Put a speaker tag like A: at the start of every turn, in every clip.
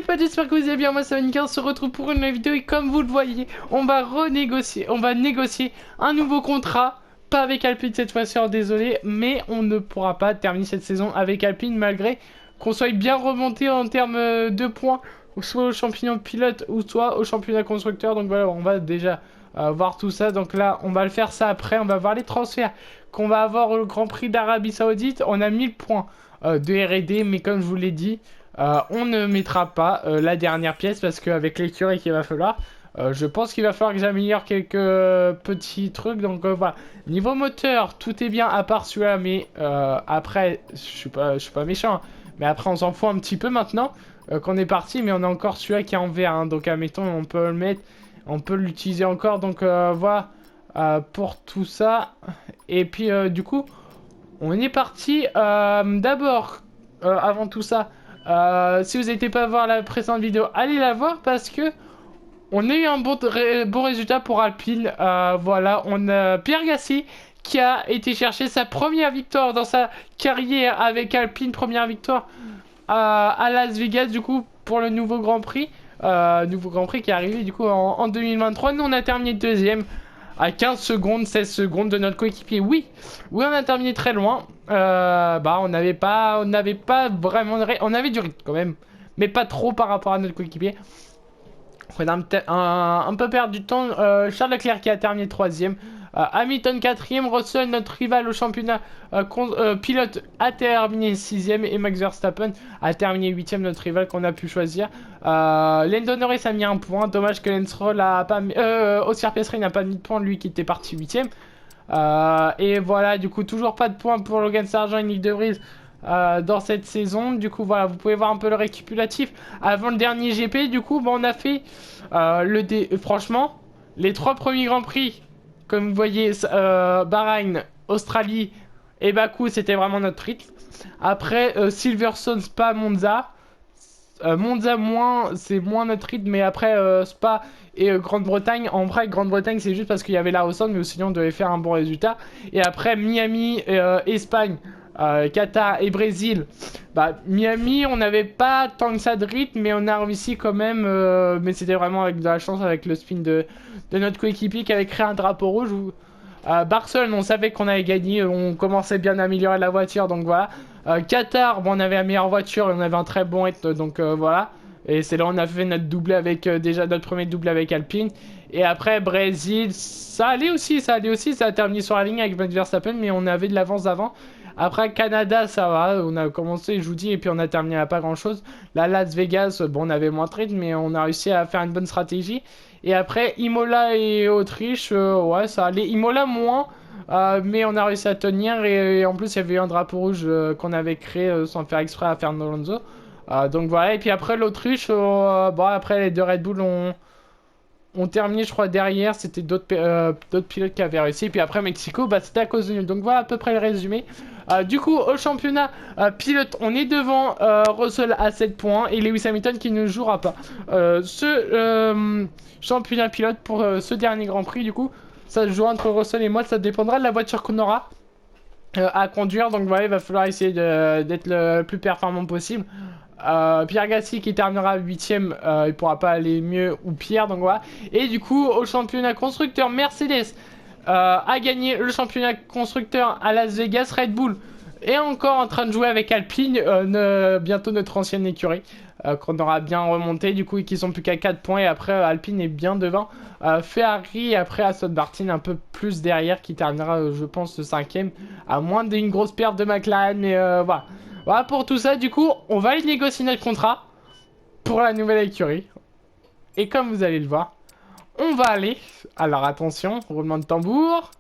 A: potes, j'espère que vous allez bien, moi c'est Vanica, on se retrouve pour une nouvelle vidéo et comme vous le voyez, on va négocier un nouveau contrat, pas avec Alpine cette fois-ci, désolé, mais on ne pourra pas terminer cette saison avec Alpine malgré qu'on soit bien remonté en termes de points, soit au championnat pilote ou soit au championnat constructeur, donc voilà, on va déjà voir tout ça, donc là on va le faire ça après, on va voir les transferts qu'on va avoir au Grand Prix d'Arabie Saoudite, on a 1000 points de R&D, mais comme je vous l'ai dit, on ne mettra pas la dernière pièce parce qu'avec l'écurie qu'il va falloir, je pense qu'il va falloir que j'améliore quelques petits trucs. Donc voilà, niveau moteur, tout est bien à part celui-là, mais après, je suis pas méchant, hein, mais après on s'en fout un petit peu maintenant qu'on est parti, mais on a encore celui-là qui est en vert, hein, donc admettons on peut le mettre, on peut l'utiliser encore. Donc voilà pour tout ça. Et puis du coup, on est parti d'abord avant tout ça. Si vous n'étiez pas voir la précédente vidéo, allez la voir parce que on a eu un bon résultat pour Alpine. Voilà, on a Pierre Gasly qui a été chercher sa première victoire dans sa carrière avec Alpine, première victoire à Las Vegas du coup pour le nouveau Grand Prix. Nouveau Grand Prix qui est arrivé du coup en 2023. Nous on a terminé deuxième à 15 secondes, 16 secondes de notre coéquipier. Oui, on a terminé très loin. On n'avait pas vraiment on avait du rythme quand même, mais pas trop par rapport à notre coéquipier. On a un peu perdu du temps. Charles Leclerc qui a terminé troisième. Hamilton 4ème, Russell, notre rival au championnat pilote, a terminé 6ème et Max Verstappen a terminé 8ème, notre rival qu'on a pu choisir. Lando Norris a mis un point, dommage que Lance Stroll a pas mis, Oscar Piastri n'a pas mis de point, lui qui était parti 8ème. Et voilà, du coup, toujours pas de points pour Logan Sargent et Nick De Vries dans cette saison. Du coup, voilà, vous pouvez voir un peu le récapitulatif. Avant le dernier GP, du coup, on a fait franchement, les 3 premiers Grands Prix. Comme vous voyez, Bahreïn, Australie et Bakou, c'était vraiment notre rythme. Après, Silverstone, Spa, Monza. Monza, c'est moins notre rythme, mais après, Spa et Grande-Bretagne. En vrai, Grande-Bretagne, c'est juste parce qu'il y avait la Hossand, mais sinon, on devait faire un bon résultat. Et après, Miami, Espagne, Qatar et Brésil. Miami, on n'avait pas tant que ça de rythme, mais on a réussi quand même. Mais c'était vraiment avec de la chance, avec le spin de notre coéquipier qui avait créé un drapeau rouge. Barcelone, on savait qu'on allait gagner, on commençait bien à améliorer la voiture, donc voilà. Qatar, on avait la meilleure voiture et on avait un très bon rythme, donc voilà. Et c'est là où on a fait notre doublé avec déjà notre premier doublé avec Alpine. Et après Brésil, ça allait aussi, ça a terminé sur la ligne avec Max Verstappen, mais on avait de l'avance avant. Après Canada, ça va, on a commencé, je vous dis, et puis on a terminé à pas grand chose. Là, Las Vegas, on avait moins de rythme, mais on a réussi à faire une bonne stratégie. Et après Imola et Autriche, ouais, ça allait. Imola moins, mais on a réussi à tenir. Et en plus, il y avait eu un drapeau rouge qu'on avait créé sans faire exprès à Fernando Alonso. Donc voilà, et puis après l'Autriche, après les deux Red Bull ont terminé, je crois, derrière. C'était d'autres pilotes qui avaient réussi. Et puis après Mexico, c'était à cause de nul. Donc voilà à peu près le résumé. Du coup, au championnat pilote, on est devant Russell à 7 points et Lewis Hamilton qui ne jouera pas. Championnat pilote pour ce dernier Grand Prix, du coup, ça se joue entre Russell et moi. Ça dépendra de la voiture qu'on aura à conduire. Donc voilà, il va falloir essayer d'être le plus performant possible. Pierre Gasly qui terminera 8ème, il pourra pas aller mieux ou pire, donc voilà. Et du coup, au championnat constructeur, Mercedes a gagné le championnat constructeur à Las Vegas. Red Bull est encore en train de jouer avec Alpine, bientôt notre ancienne écurie, qu'on aura bien remonté, du coup, et qui sont plus qu'à 4 points. Et après, Alpine est bien devant. Ferrari, après Aston Martin, un peu plus derrière, qui terminera, je pense, 5ème, à moins d'une grosse perte de McLaren, mais voilà. Voilà pour tout ça, du coup, on va aller négocier notre contrat pour la nouvelle écurie. Et comme vous allez le voir, on va aller, alors attention, roulement de tambour,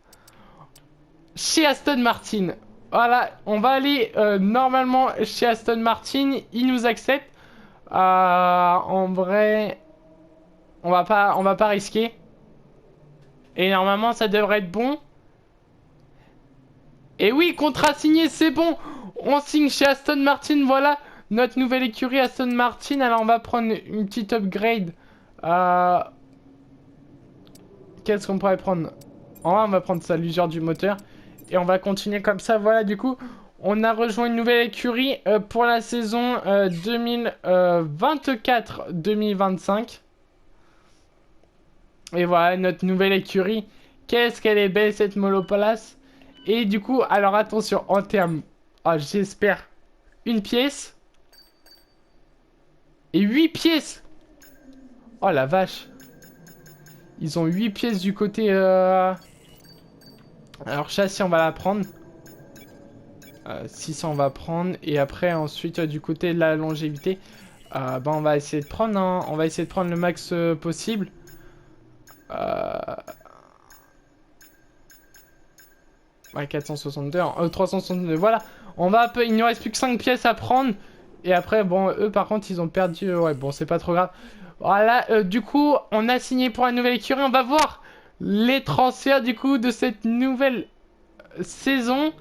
A: chez Aston Martin. Voilà, on va aller normalement chez Aston Martin, ils nous acceptent. En vrai, on va pas risquer. Et normalement, ça devrait être bon. Et oui, contrat signé, c'est bon. On signe chez Aston Martin, voilà. Notre nouvelle écurie Aston Martin. Alors, on va prendre une petite upgrade. Qu'est-ce qu'on pourrait prendre? En vrai, on va prendre ça, l'usure du moteur. Et on va continuer comme ça, voilà, du coup. On a rejoint une nouvelle écurie pour la saison 2024-2025. Et voilà, notre nouvelle écurie. Qu'est-ce qu'elle est belle, cette Molopolas. Et du coup, alors attention, en termes... Oh, j'espère. Une pièce. Et 8 pièces. Oh, la vache. Ils ont 8 pièces du côté... Alors, châssis, on va la prendre. 600, on va prendre. Et après, ensuite, du côté de la longévité... bah, on va essayer de prendre, hein. On va essayer de prendre le max possible. Ouais, 462, 362, voilà. On va un peu, il ne reste plus que 5 pièces à prendre. Et après, bon, eux par contre, ils ont perdu. Ouais, bon, c'est pas trop grave. Voilà, du coup, on a signé pour la nouvelle écurie. On va voir les transferts, du coup, de cette nouvelle saison.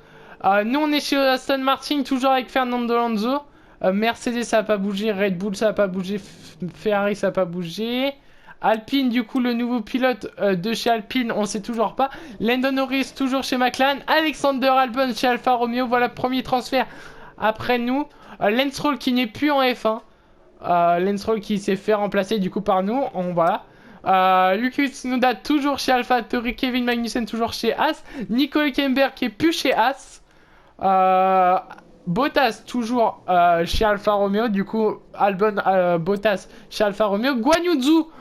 A: Nous, on est chez Aston Martin, toujours avec Fernando Alonso. Mercedes, ça n'a pas bougé. Red Bull, ça n'a pas bougé. Ferrari, ça n'a pas bougé. Alpine, du coup, le nouveau pilote de chez Alpine, on sait toujours pas. Lando Norris, toujours chez McLaren. Alexander Albon chez Alfa Romeo. Voilà, premier transfert après nous. Lance Stroll qui n'est plus en F1. Lance Stroll qui s'est fait remplacer du coup par nous. Voilà. Yuki Tsunoda toujours chez AlphaTauri. Kevin Magnussen toujours chez Haas. Nico Hülkenberg qui est plus chez Haas. Bottas toujours chez Alfa Romeo, du coup Albon, Bottas chez Alfa Romeo. Guan Yu Zhou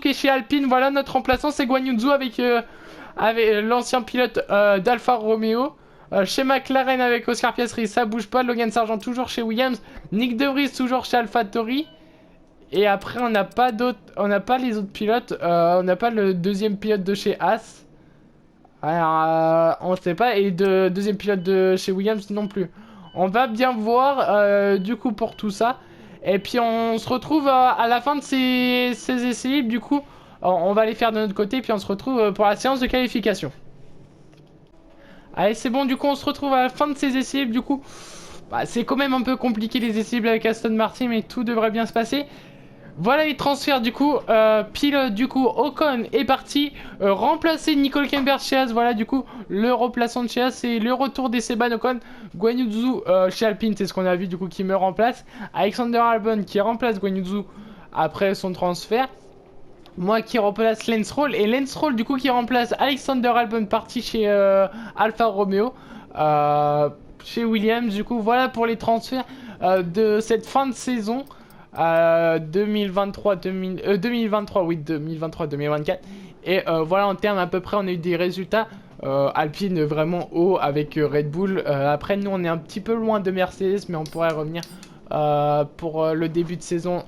A: qui est chez Alpine. Voilà, notre remplaçant, c'est Guan Yu Zhou avec l'ancien pilote d'Alfa Romeo. Chez McLaren avec Oscar Piastri, ça bouge pas. Logan Sargent toujours chez Williams. Nick De Vries toujours chez AlphaTauri. Et après on n'a pas d'autres, on n'a pas les autres pilotes. On n'a pas le deuxième pilote de chez Haas. Alors, on sait pas. Et de deuxième pilote de chez Williams non plus. On va bien voir du coup pour tout ça. Et puis on se retrouve à la fin de ces essais libres. Du coup, on va les faire de notre côté. Puis on se retrouve pour la séance de qualification. Allez, c'est bon. Du coup, on se retrouve à la fin de ces essais libres. Du coup, bah, c'est quand même un peu compliqué les essais libres avec Aston Martin. Mais tout devrait bien se passer. Voilà les transferts du coup, pile du coup Ocon est parti remplacer Nico Hülkenberg chez Haas. Voilà du coup le remplaçant de chez Haas, c'est le retour d'Esteban Ocon. Guan Yu Zhou chez Alpine, c'est ce qu'on a vu du coup qui me remplace. Alexander Albon qui remplace Guan Yu Zhou après son transfert. Moi qui remplace Lance Stroll et Lance Stroll du coup qui remplace Alexander Albon parti chez Alfa Romeo. Chez Williams du coup voilà pour les transferts de cette fin de saison. 2023-2024 et voilà en termes à peu près on a eu des résultats Alpine vraiment haut avec Red Bull. Après nous on est un petit peu loin de Mercedes mais on pourrait revenir pour le début de saison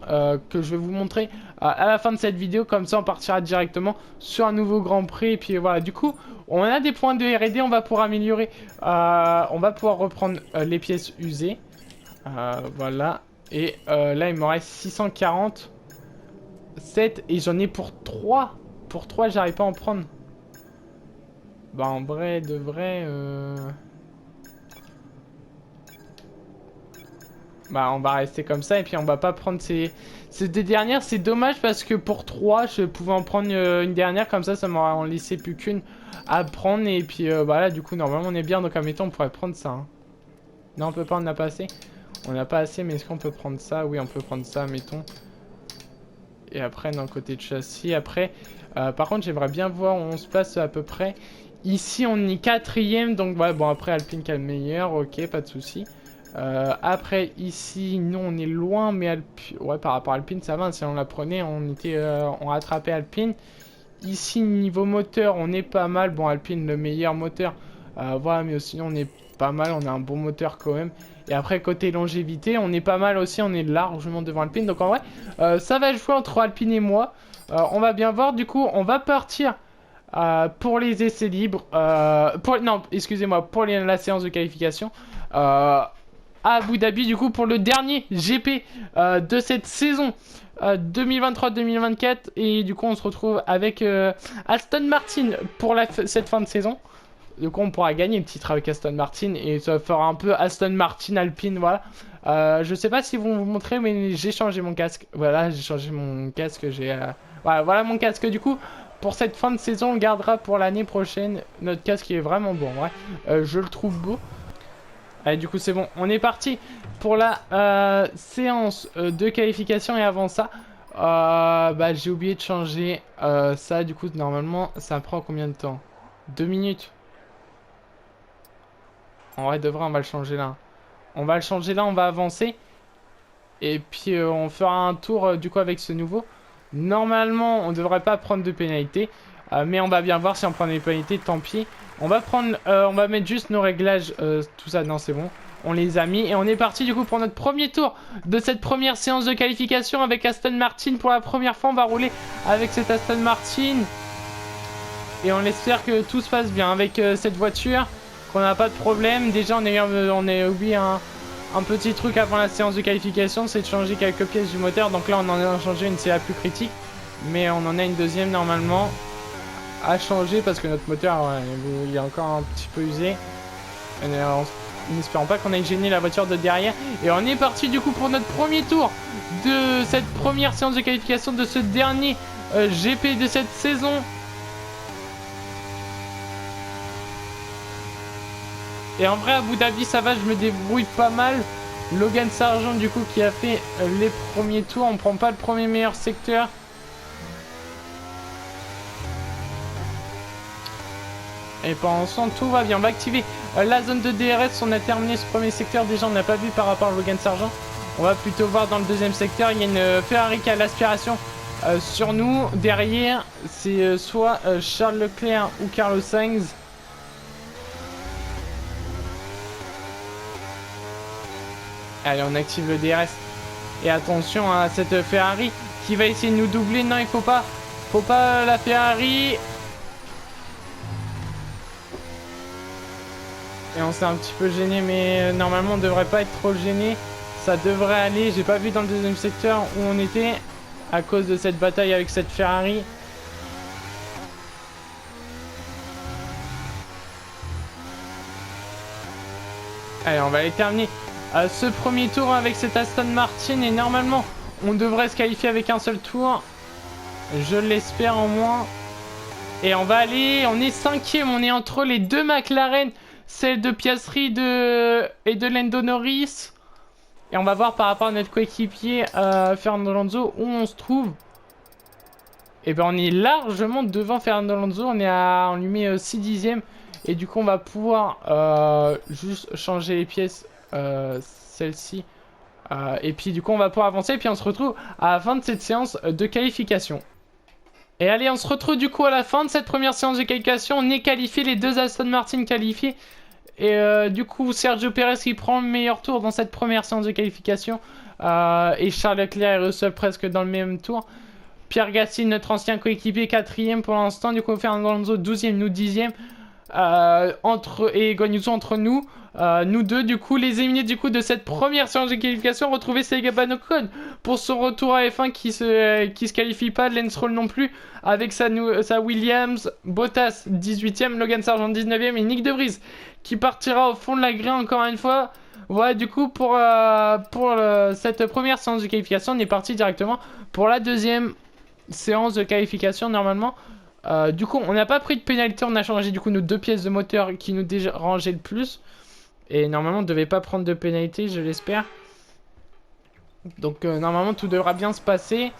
A: que je vais vous montrer à la fin de cette vidéo, comme ça on partira directement sur un nouveau Grand Prix. Et puis voilà, du coup on a des points de R&D, on va pouvoir améliorer, on va pouvoir reprendre les pièces usées, voilà. Et là, il me reste 640. 7. Et j'en ai pour 3. Pour 3, j'arrive pas à en prendre. Bah, en vrai, de vrai... Bah, on va rester comme ça. Et puis, on va pas prendre ces deux dernières. C'est dommage parce que pour 3, je pouvais en prendre une dernière. Comme ça m'aurait en laissé plus qu'une à prendre. Et puis, voilà, du coup, normalement, on est bien. Donc, admettons, on pourrait prendre ça. Hein. Non, on peut pas, on n'a pas assez. On n'a pas assez, mais est-ce qu'on peut prendre ça? Oui, on peut prendre ça, mettons. Et après, dans le côté de châssis, après... par contre, j'aimerais bien voir où on se place à peu près. Ici, on est 4ème, donc voilà, bon, après, Alpine qui a le meilleur, ok, pas de souci. Après, ici, nous, on est loin, mais Alpine... Ouais, par rapport à Alpine, ça va, si on la prenait, on rattrapait Alpine. Ici, niveau moteur, on est pas mal. Bon, Alpine, le meilleur moteur. Voilà, mais sinon, on est pas mal, on a un bon moteur quand même. Et après, côté longévité, on est pas mal aussi, on est largement devant Alpine. Donc en vrai, ça va jouer entre Alpine et moi. On va bien voir, du coup, on va partir pour les essais libres. Non, excusez-moi, pour la séance de qualification. À Abu Dhabi, du coup, pour le dernier GP de cette saison 2023-2024. Et du coup, on se retrouve avec Aston Martin pour cette fin de saison. Du coup on pourra gagner une petite avec Aston Martin et ça fera un peu Aston Martin Alpine, voilà. Je sais pas si vous vous montrer, mais j'ai changé mon casque. Voilà, j'ai changé mon casque, voilà mon casque. Du coup pour cette fin de saison, on gardera pour l'année prochaine notre casque qui est vraiment bon, ouais. Je le trouve beau. Allez, du coup, c'est bon. On est parti pour la séance de qualification. Et avant ça, bah, j'ai oublié de changer ça. Du coup, normalement, ça prend combien de temps? 2 minutes. En vrai, de vrai, on va le changer là. On va le changer là, on va avancer. Et puis, on fera un tour du coup avec ce nouveau. Normalement, on devrait pas prendre de pénalité. Mais on va bien voir si on prend des pénalités, tant pis. On va mettre juste nos réglages, tout ça. Non, c'est bon. On les a mis et on est parti du coup pour notre premier tour de cette première séance de qualification avec Aston Martin. Pour la première fois, on va rouler avec cette Aston Martin. Et on espère que tout se passe bien avec cette voiture, qu'on n'a pas de problème. Déjà, on a oublié un petit truc avant la séance de qualification, c'est de changer quelques pièces du moteur. Donc là, on en a changé une, c'est la plus critique. Mais on en a une deuxième normalement à changer parce que notre moteur, ouais, il est encore un petit peu usé. N'espérons pas qu'on aille gêner la voiture de derrière. Et on est parti du coup pour notre premier tour de cette première séance de qualification de ce dernier GP de cette saison. Et en vrai, à Abu Dhabi, ça va, je me débrouille pas mal. Logan Sargent, du coup, qui a fait les premiers tours. On prend pas le premier meilleur secteur. Et pendant ce temps, tout va bien. On va activer la zone de DRS. On a terminé ce premier secteur. Déjà, on n'a pas vu par rapport à Logan Sargent. On va plutôt voir dans le deuxième secteur. Il y a une Ferrari qui a l'aspiration sur nous. Derrière, c'est soit Charles Leclerc ou Carlos Sainz. Allez, on active le DRS. Et attention à cette Ferrari qui va essayer de nous doubler. Non, il faut pas. Faut pas la Ferrari. Et on s'est un petit peu gêné, mais normalement on devrait pas être trop gêné. Ça devrait aller. J'ai pas vu dans le deuxième secteur où on était à cause de cette bataille avec cette Ferrari. Allez, on va aller terminer ce premier tour avec cette Aston Martin. Et normalement, on devrait se qualifier avec un seul tour. Je l'espère en moins. Et on va aller, on est 5e. On est entre les deux McLaren. Celle de Piastri et de Lando Norris. Et on va voir par rapport à notre coéquipier Fernando Alonso où on se trouve. Et ben on est largement devant Fernando Alonso. On lui met 6 dixièmes. Et du coup on va pouvoir juste changer les pièces. Celle-ci. Et puis du coup on va pouvoir avancer. Et puis on se retrouve à la fin de cette séance de qualification. Et allez, on se retrouve du coup à la fin de cette première séance de qualification. On est qualifié, les deux Aston Martin qualifiés. Et du coup, Sergio Perez qui prend le meilleur tour dans cette première séance de qualification. Et Charles Leclerc et Russell presque dans le même tour. Pierre Gasly, notre ancien coéquipier, 4e pour l'instant. Du coup, Fernando Alonso, 12e, nous 10e. Et Guanyuso entre nous. Nous deux, du coup, les éliminés du coup de cette première séance de qualification. Retrouver Esteban Ocon pour son retour à F1 qui se qualifie pas. Lance Stroll non plus avec sa Williams. Bottas 18e, Logan Sargent 19e et Nick De Vries qui partira au fond de la grille encore une fois. Voilà, du coup pour cette première séance de qualification, on est parti directement pour la deuxième séance de qualification normalement. Du coup, on n'a pas pris de pénalité, on a changé du coup nos deux pièces de moteur qui nous dérangeaient le plus. Et normalement, on ne devait pas prendre de pénalité, je l'espère. Donc normalement, tout devra bien se passer.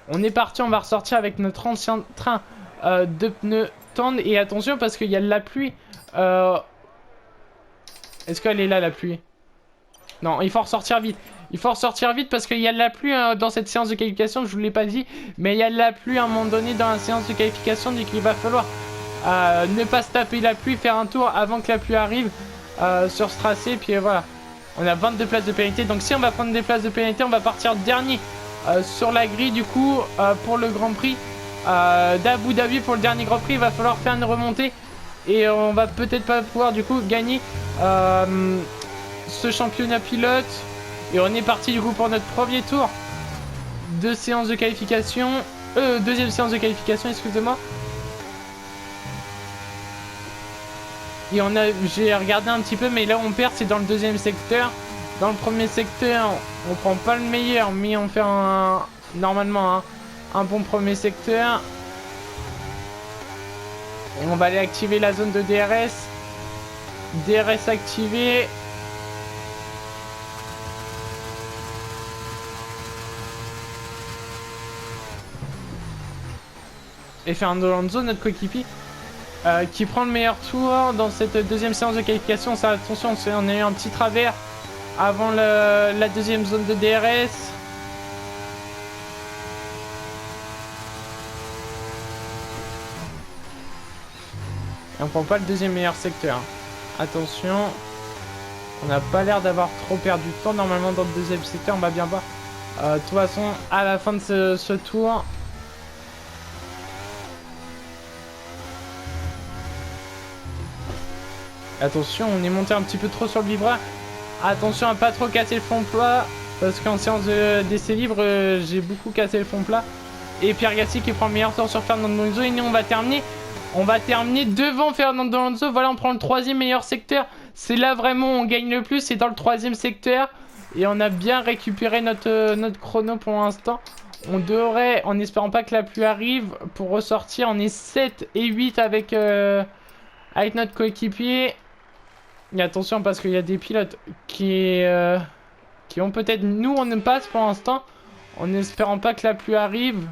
A: On est parti, on va ressortir avec notre ancien train de pneus tendres. Et attention parce qu'il y a de la pluie. Est-ce qu'elle est là, la pluie? Non, il faut ressortir vite. Il faut ressortir vite parce qu'il y a de la pluie dans cette séance de qualification. Je ne vous l'ai pas dit. Mais il y a de la pluie à un moment donné dans la séance de qualification. Donc il va falloir ne pas se taper la pluie. Faire un tour avant que la pluie arrive sur ce tracé. Puis voilà. On a 22 places de pénalité. Donc si on va prendre des places de pénalité, on va partir dernier sur la grille. Du coup, pour le Grand Prix d'Abu Dhabi, pour le dernier Grand Prix, il va falloir faire une remontée. Et on va peut-être pas pouvoir du coup gagner ce championnat pilote. Et on est parti du coup pour notre premier tour de séance de qualification. Deuxième séance de qualification, excusez-moi. Et j'ai regardé un petit peu, mais là on perd, c'est dans le deuxième secteur. Dans le premier secteur, on prend pas le meilleur, mais on fait normalement un bon premier secteur. Et on va aller activer la zone de DRS. DRS activé. Et Fernando Alonso, notre coéquipier, qui prend le meilleur tour dans cette deuxième séance de qualification. Ça, attention, on a eu un petit travers avant la deuxième zone de DRS. Et on prend pas le deuxième meilleur secteur. Attention, on n'a pas l'air d'avoir trop perdu de temps. Normalement, dans le deuxième secteur, on va bien voir. De toute façon, à la fin de ce tour, attention, on est monté un petit peu trop sur le vibreur. Attention à pas trop casser le fond plat, parce qu'en séance d'essai libre, j'ai beaucoup cassé le fond plat. Et Pierre Gasly qui prend le meilleur tour sur Fernando Alonso. Et nous, on va terminer devant Fernando Alonso. Voilà, on prend le troisième meilleur secteur. C'est là vraiment où on gagne le plus, c'est dans le troisième secteur. Et on a bien récupéré notre chrono pour l'instant. On devrait, en espérant pas que la pluie arrive, pour ressortir, on est 7 et 8 avec notre coéquipier. Et attention parce qu'il y a des pilotes qui ont peut-être... Nous, on ne passe pour l'instant, en espérant pas que la pluie arrive.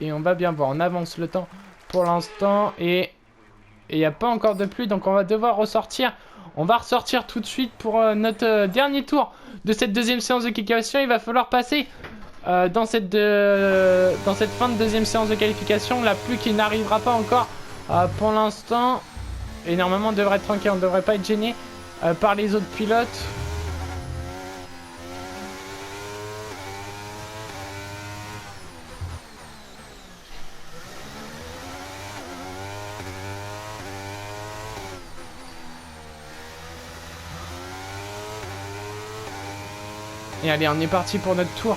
A: Et on va bien voir, on avance le temps pour l'instant. Et il n'y a pas encore de pluie, donc on va devoir ressortir. On va ressortir tout de suite pour notre dernier tour de cette deuxième séance de qualification. Il va falloir passer dans cette fin de deuxième séance de qualification. La pluie qui n'arrivera pas encore pour l'instant. Et normalement on devrait être tranquille, on ne devrait pas être gêné par les autres pilotes. Et allez, on est parti pour notre tour.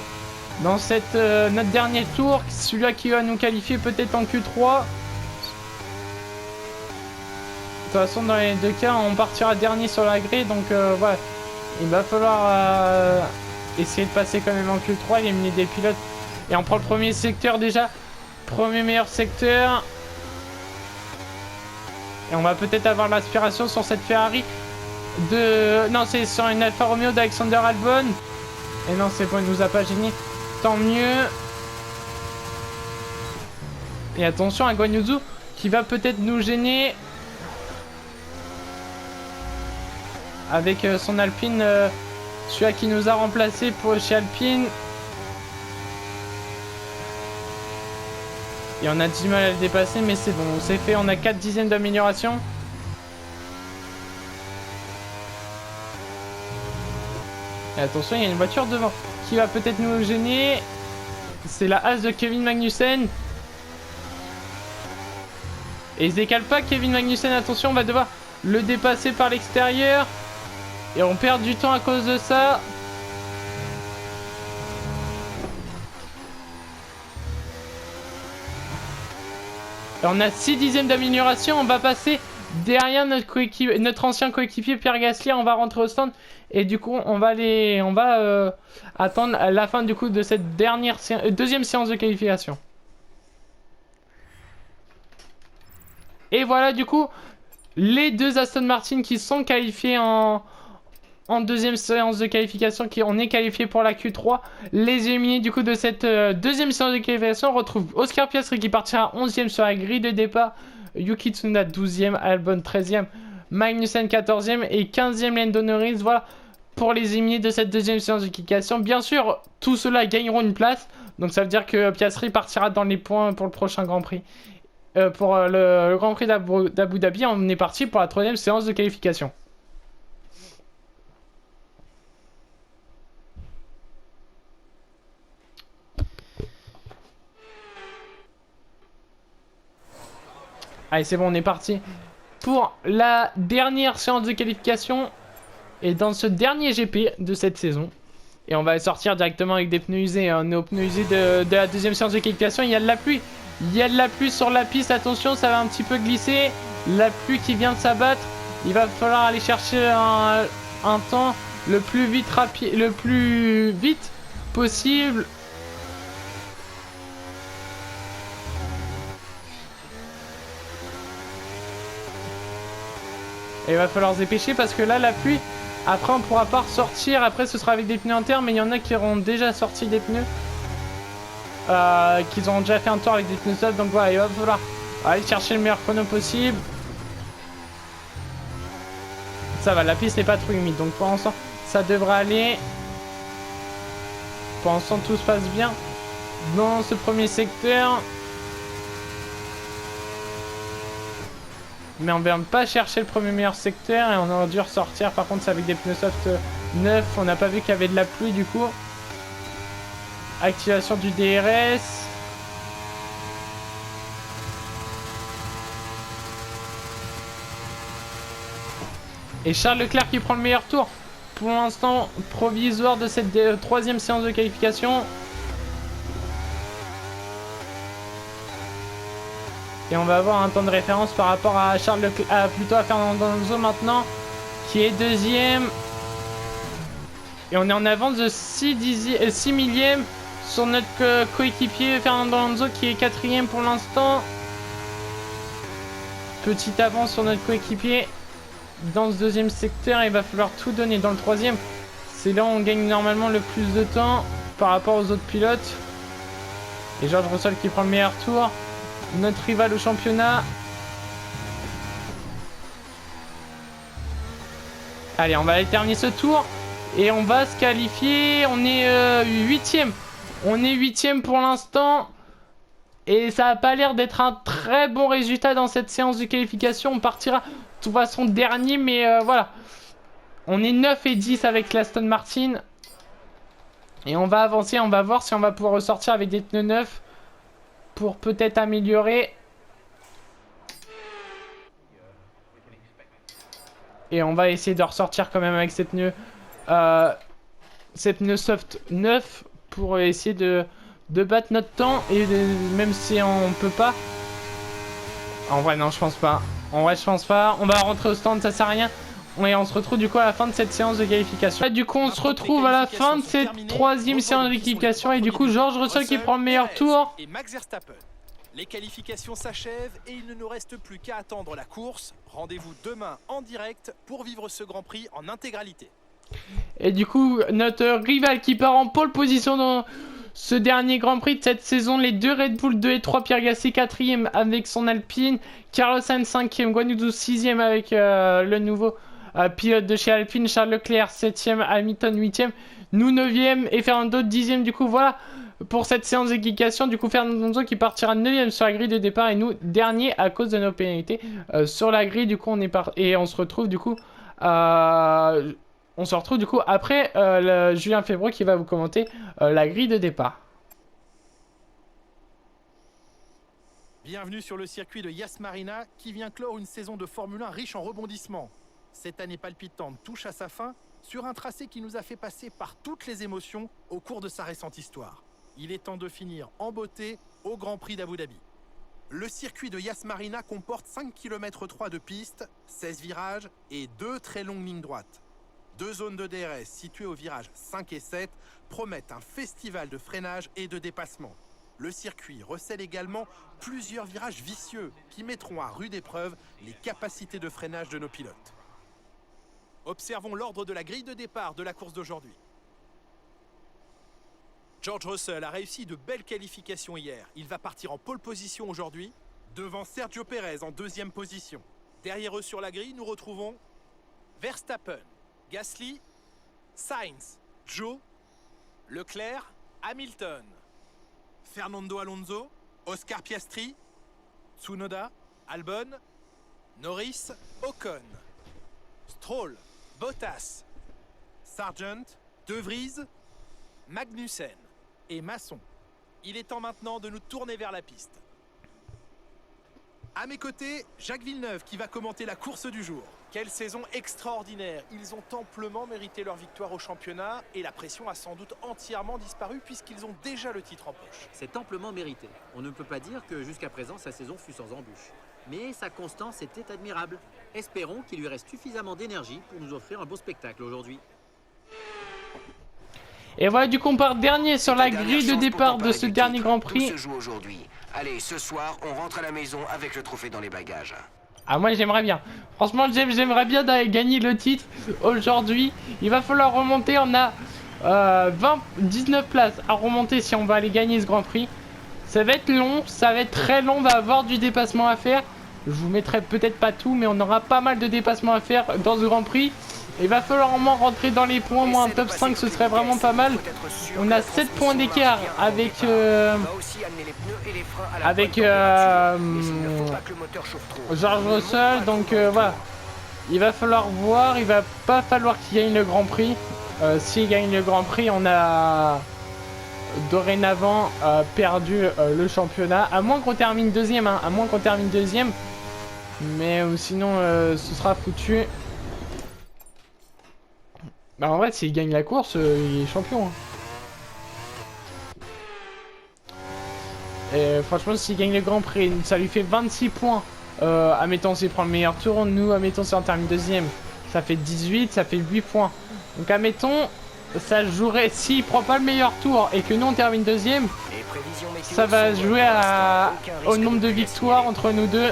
A: Dans notre dernier tour, celui-là qui va nous qualifier peut-être en Q3. De toute façon, dans les deux cas, on partira dernier sur la grille. Donc voilà, il va falloir essayer de passer quand même en Q3, éliminer des pilotes. Et on prend le premier secteur déjà. Premier meilleur secteur. Et on va peut-être avoir l'aspiration sur cette Ferrari de... Non, c'est sur une Alfa Romeo d'Alexander Albon. Et non, c'est bon, il nous a pas gêné. Tant mieux. Et attention à Guan Yu Zhou qui va peut-être nous gêner. Avec son Alpine, celui-là qui nous a remplacé pour chez Alpine. Et on a du mal à le dépasser, mais c'est bon, c'est fait. On a 4 dixièmes d'amélioration. Et attention, il y a une voiture devant qui va peut-être nous gêner. C'est la Haas de Kevin Magnussen. Et il se décale pas, Kevin Magnussen. Attention, on va devoir le dépasser par l'extérieur. Et on perd du temps à cause de ça. Et on a 6 dixièmes d'amélioration. On va passer derrière notre ancien coéquipier Pierre Gasly. On va rentrer au stand. Et du coup, on va attendre la fin du coup de cette deuxième séance de qualification. Et voilà du coup les deux Aston Martin qui sont qualifiés en deuxième séance de qualification, on est qualifié pour la Q3. Les éliminés du coup de cette deuxième séance de qualification, on retrouve Oscar Piastri qui partira 11e sur la grille de départ, Yuki Tsunoda 12e, Albon 13e, Magnussen 14e et 15e Lando Norris. Voilà pour les éliminés de cette deuxième séance de qualification. Bien sûr, tous ceux-là gagneront une place. Donc ça veut dire que Piastri partira dans les points pour le prochain Grand Prix. Pour le Grand Prix d'Abu Dhabi, on est parti pour la troisième séance de qualification. Allez, c'est bon, on est parti pour la dernière séance de qualification. Et dans ce dernier GP de cette saison. Et on va sortir directement avec des pneus usés. On est aux pneus usés de la deuxième séance de qualification. Il y a de la pluie. Il y a de la pluie sur la piste. Attention, ça va un petit peu glisser. La pluie qui vient de s'abattre. Il va falloir aller chercher un temps le plus vite possible. Et il va falloir se dépêcher parce que là, la pluie Après on pourra pas ressortir, après ce sera avec des pneus internes, mais il y en a qui auront déjà sorti des pneus. Qu'ils ont déjà fait un tour avec des pneus soft, donc voilà, il va falloir aller chercher le meilleur chrono possible. Ça va, la piste n'est pas trop humide, donc pour l'instant ça devrait aller. Pour l'instant tout se passe bien dans ce premier secteur. Mais on vient pas chercher le premier meilleur secteur et on aurait dû ressortir. Par contre c'est avec des pneus soft neufs, on n'a pas vu qu'il y avait de la pluie du coup. Activation du DRS. Et Charles Leclerc qui prend le meilleur tour. Pour l'instant provisoire de cette troisième séance de qualification. Et on va avoir un temps de référence par rapport à Charles Leclerc, plutôt à Fernando Alonso maintenant, qui est deuxième. Et on est en avance de 6 millièmes sur notre coéquipier Fernando Alonso qui est quatrième pour l'instant. Petite avance sur notre coéquipier dans ce deuxième secteur. Il va falloir tout donner dans le troisième. C'est là où on gagne normalement le plus de temps par rapport aux autres pilotes. Et George Russell qui prend le meilleur tour. Notre rival au championnat. Allez, on va aller terminer ce tour. Et on va se qualifier. On est 8ème. On est 8ème pour l'instant. Et ça n'a pas l'air d'être un très bon résultat dans cette séance de qualification. On partira de toute façon dernier. Mais voilà. On est 9 et 10 avec l'Aston Martin. Et on va avancer. On va voir si on va pouvoir ressortir avec des pneus neufs. Pour peut-être améliorer. Et on va essayer de ressortir quand même avec ces pneus soft 9 pour essayer de battre notre temps. Et même si on peut pas. En vrai non je pense pas. En vrai je pense pas. On va rentrer au stand, ça sert à rien. Et on se retrouve du coup à la fin de cette séance de qualification. Là, du coup on se retrouve à la fin de cette troisième séance de qualification. Et du coup George Russell qui prend le meilleur tour.
B: Et Max Verstappen. Les qualifications s'achèvent et il ne nous reste plus qu'à attendre la course. Rendez-vous demain en direct pour vivre ce Grand Prix en intégralité.
A: Et du coup notre rival qui part en pole position dans ce dernier Grand Prix de cette saison, les deux Red Bull 2 et 3, Pierre Gasly 4ème avec son Alpine, Carlos Sainz 5ème, Guan Yu Zhou 6ème avec le nouveau pilote de chez Alpine, Charles Leclerc 7ème, Hamilton 8ème, nous 9ème et Fernando 10ème. Du coup voilà pour cette séance d'équitation. Du coup Fernando Alonso qui partira 9ème sur la grille de départ et nous dernier à cause de nos pénalités sur la grille. Du coup on est et on se retrouve du coup après Julien Febvre qui va vous commenter la grille de départ.
B: Bienvenue sur le circuit de Yas Marina qui vient clore une saison de Formule 1 riche en rebondissements. Cette année palpitante touche à sa fin sur un tracé qui nous a fait passer par toutes les émotions au cours de sa récente histoire. Il est temps de finir en beauté au Grand Prix d'Abu Dhabi. Le circuit de Yas Marina comporte 5 km 3 de piste, 16 virages et 2 très longues lignes droites. 2 zones de DRS situées aux virages 5 et 7 promettent un festival de freinage et de dépassement. Le circuit recèle également plusieurs virages vicieux qui mettront à rude épreuve les capacités de freinage de nos pilotes. Observons l'ordre de la grille de départ de la course d'aujourd'hui. George Russell a réussi de belles qualifications hier. Il va partir en pole position aujourd'hui, devant Sergio Pérez en 2e position. Derrière eux sur la grille, nous retrouvons Verstappen, Gasly, Sainz, Zhou, Leclerc, Hamilton, Fernando Alonso, Oscar Piastri, Tsunoda, Albon, Norris, Ocon, Stroll, Bottas, Sargent, De Vries, Magnussen et Masson. Il est temps maintenant de nous tourner vers la piste. À mes côtés, Jacques Villeneuve qui va commenter la course du jour. Quelle saison extraordinaire! Ils ont amplement mérité leur victoire au championnat et la pression a sans doute entièrement disparu puisqu'ils ont déjà le titre en poche.
C: C'est amplement mérité. On ne peut pas dire que jusqu'à présent sa saison fut sans embûche. Mais sa constance était admirable. Espérons qu'il lui reste suffisamment d'énergie pour nous offrir un beau spectacle aujourd'hui.
A: Et voilà, du coup, on part dernier sur la grille de départ de ce dernier Grand Prix.
D: Tout se joue aujourd'hui. Allez, ce soir, on rentre à la maison avec le trophée dans les bagages.
A: Ah, moi j'aimerais bien. Franchement, j'aimerais bien gagner le titre aujourd'hui. Il va falloir remonter. On a 19 places à remonter si on va aller gagner ce Grand Prix. Ça va être long, ça va être très long. On va avoir du dépassement à faire. Je vous mettrai peut-être pas tout, mais on aura pas mal de dépassements à faire dans ce Grand Prix. Il va falloir au moins rentrer dans les points. Moins un top 5, ce serait vraiment pas mal. On a 7 points d'écart avec George Russell. Donc voilà. Il va falloir voir. Il va pas falloir qu'il gagne le Grand Prix. S'il gagne le Grand Prix, on a dorénavant perdu le championnat. À moins qu'on termine deuxième. Hein, à moins qu'on termine deuxième. Mais sinon, ce sera foutu. Bah en vrai, s'il gagne la course, il est champion. Hein. Et franchement, s'il gagne le Grand Prix, ça lui fait 26 points. Admettons, s'il prend le meilleur tour, nous, admettons, si on termine deuxième, ça fait 18, ça fait 8 points. Donc, admettons, ça jouerait, s'il prend pas le meilleur tour et que nous, on termine deuxième, ça va jouer au nombre de victoires entre nous deux.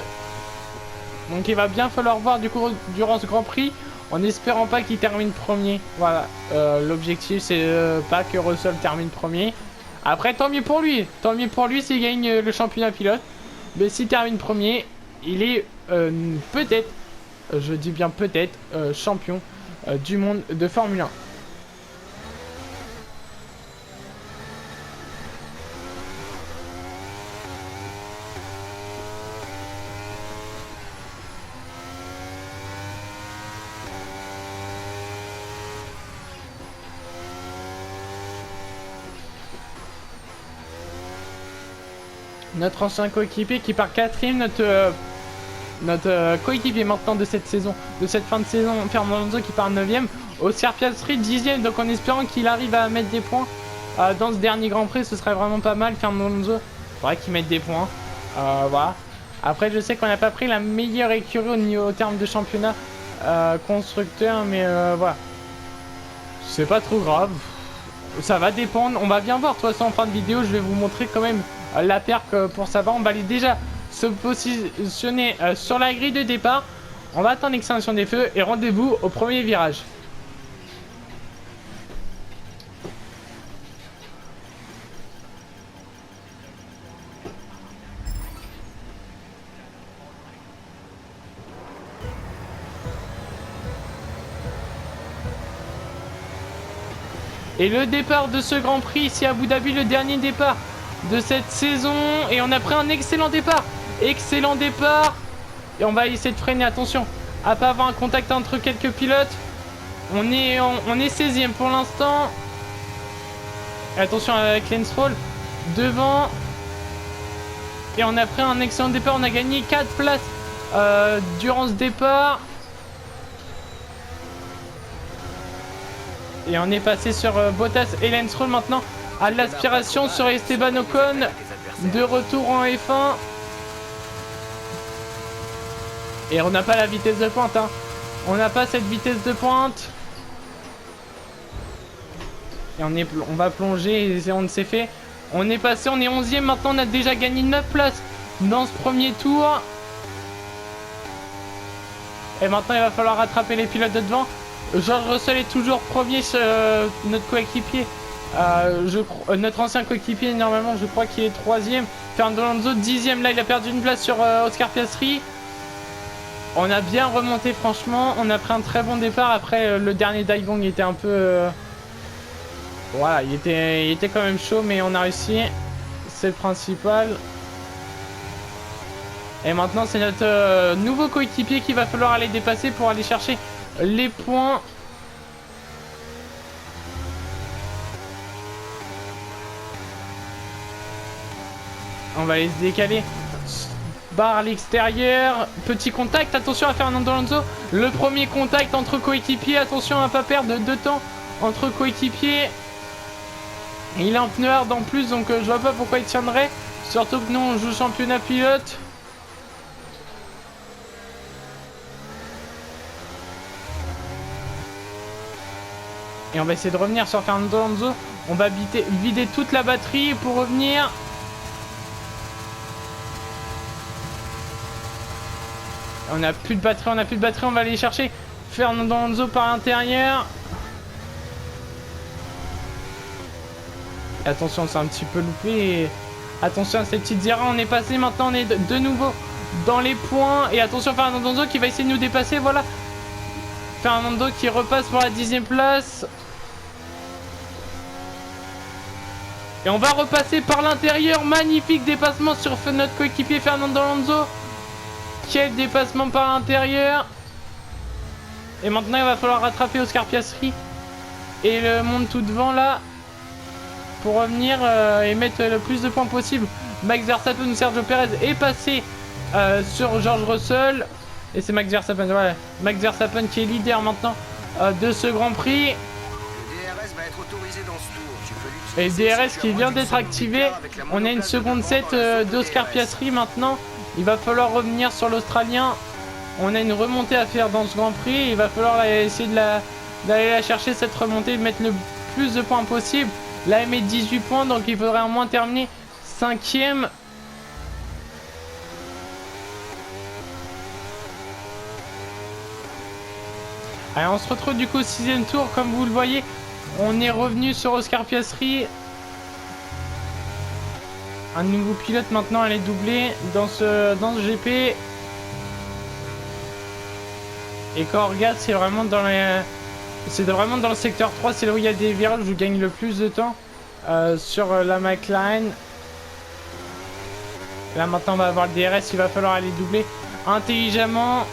A: Donc, il va bien falloir voir, du coup, durant ce Grand Prix, en espérant pas qu'il termine premier. Voilà, l'objectif c'est pas que Russell termine premier. Après tant mieux pour lui s'il gagne le championnat pilote. Mais s'il termine premier, il est peut-être, je dis bien peut-être, champion du monde de Formule 1. Notre ancien coéquipier qui part quatrième, notre coéquipier maintenant de cette saison, de cette fin de saison, Fernando Alonso qui part 9ème, Oscar Piastri 10ème, donc en espérant qu'il arrive à mettre des points dans ce dernier Grand Prix, ce serait vraiment pas mal. Fernando Alonso, il faudrait qu'il mette des points. Voilà. Après, je sais qu'on n'a pas pris la meilleure écurie au terme de championnat constructeur, mais voilà. C'est pas trop grave. Ça va dépendre, on va bien voir. De toute façon, en fin de vidéo, je vais vous montrer quand même la perque pour savoir. On va aller déjà se positionner sur la grille de départ. On va attendre l'extinction des feux et rendez-vous au premier virage. Et le départ de ce Grand Prix ici à Abu Dhabi, le dernier départ de cette saison. Et on a pris un excellent départ. Excellent départ. Et on va essayer de freiner, attention, à pas avoir un contact entre quelques pilotes. On est 16ème pour l'instant. Attention avec Lance Stroll devant. Et on a pris un excellent départ. On a gagné 4 places durant ce départ. Et on est passé sur Bottas et Lance Stroll maintenant à l'aspiration sur Esteban Ocon. De retour en F1. Et on n'a pas la vitesse de pointe. Hein. On n'a pas cette vitesse de pointe. Et on va plonger et on s'est fait. On est passé, on est 11ème. Maintenant, on a déjà gagné 9 places dans ce premier tour. Et maintenant, il va falloir rattraper les pilotes de devant. George Russell est toujours premier, notre coéquipier. Notre ancien coéquipier, normalement, je crois qu'il est 3ème. Fernando Alonso, 10ème. Là, il a perdu une place sur Oscar Piastri. On a bien remonté, franchement. On a pris un très bon départ. Après, le dernier Daigong était un peu... Voilà, il était quand même chaud, mais on a réussi. C'est le principal. Et maintenant, c'est notre nouveau coéquipier qu'il va falloir aller dépasser pour aller chercher les points. On va aller se décaler. Barre à l'extérieur. Petit contact. Attention à Fernando Alonso. Le premier contact entre coéquipiers. Attention à ne pas perdre de temps entre coéquipiers. Il a un pneu hard en plus, donc je vois pas pourquoi il tiendrait. Surtout que nous on joue championnat pilote. Et on va essayer de revenir sur Fernando Alonso. On va vider toute la batterie pour revenir. On n'a plus de batterie, on va aller chercher Fernando Alonso par l'intérieur. Attention, c'est un petit peu loupé. Attention à ces petites erreurs, on est passé maintenant, on est de nouveau dans les points. Et attention Fernando Alonso qui va essayer de nous dépasser, voilà. Fernando qui repasse pour la 10e place. Et on va repasser par l'intérieur, magnifique dépassement sur notre coéquipier Fernando Alonso. Quel dépassement par l'intérieur. Et maintenant il va falloir rattraper Oscar Piastri et le monde tout devant là pour revenir et mettre le plus de points possible. Max Verstappen ou Sergio Perez est passé sur George Russell. Et c'est Max Verstappen, voilà. Max Verstappen qui est leader maintenant de ce Grand Prix.
D: Le DRS va être autorisé dans ce tour. Tu peux
A: Et
D: l'utiliser
A: le DRS
D: si
A: qui
D: tu as
A: vient
D: moins
A: d'être
D: d'une
A: activé.
D: seconde avec la
A: On a une
D: monoplace
A: seconde
D: devant
A: 7
D: dans la zone de
A: d'Oscar
D: DRS.
A: Piastri maintenant. Il va falloir revenir sur l'Australien. On a une remontée à faire dans ce Grand Prix. Il va falloir essayer d'aller la chercher cette remontée, de mettre le plus de points possible. Là, il met 18 points, donc il faudrait au moins terminer 5e. Allez, on se retrouve du coup au 6e tour, comme vous le voyez. On est revenu sur Oscar Piastri. Un nouveau pilote maintenant, elle est doublée dans ce GP. Et quand on regarde, c'est vraiment dans le secteur 3, c'est là où il y a des virages où je gagne le plus de temps sur la McLaren. Là maintenant on va avoir le DRS, il va falloir aller doubler intelligemment.